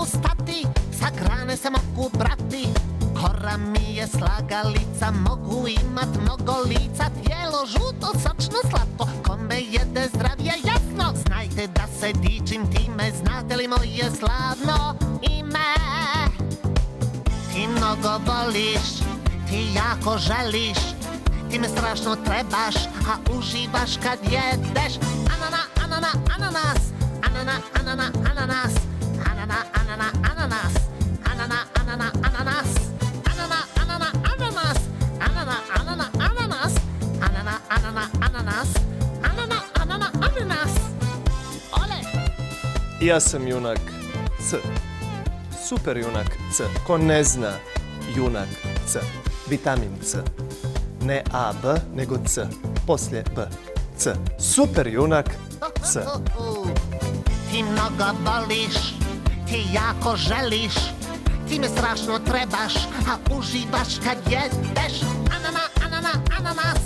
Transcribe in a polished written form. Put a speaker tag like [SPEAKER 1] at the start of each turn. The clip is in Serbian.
[SPEAKER 1] mogu stati, sa grane se mogu brati. Kora mi je slagalica, mogu imat mnogo lica. Tijelo žuto, sočno, slatko, kome jede zdravije jasno. Znajte da se dičim time, znate li moje slavno ime? Ti mnogo voliš, ti jako želiš, ti me strašno trebaš, a uživaš kad jedeš. Anana, anana, ananas, anana, anana, ananas, anana, anana, ananas, anana, anana, ananas, anana, anana, ananas, anana, anana, ananas, anana, anana, ananas, anana, anana, ananas. Ole!
[SPEAKER 2] Ja sam junak C. Super junak C. Ko ne zna junak C. Vitamin C. Ne A, B, nego C. Poslije B. C. Super junak C.
[SPEAKER 1] Ti mnogo voliš, ti jako želiš, ti me strašno trebaš, a uživaš kad jedeš. Anana, anana, ananas,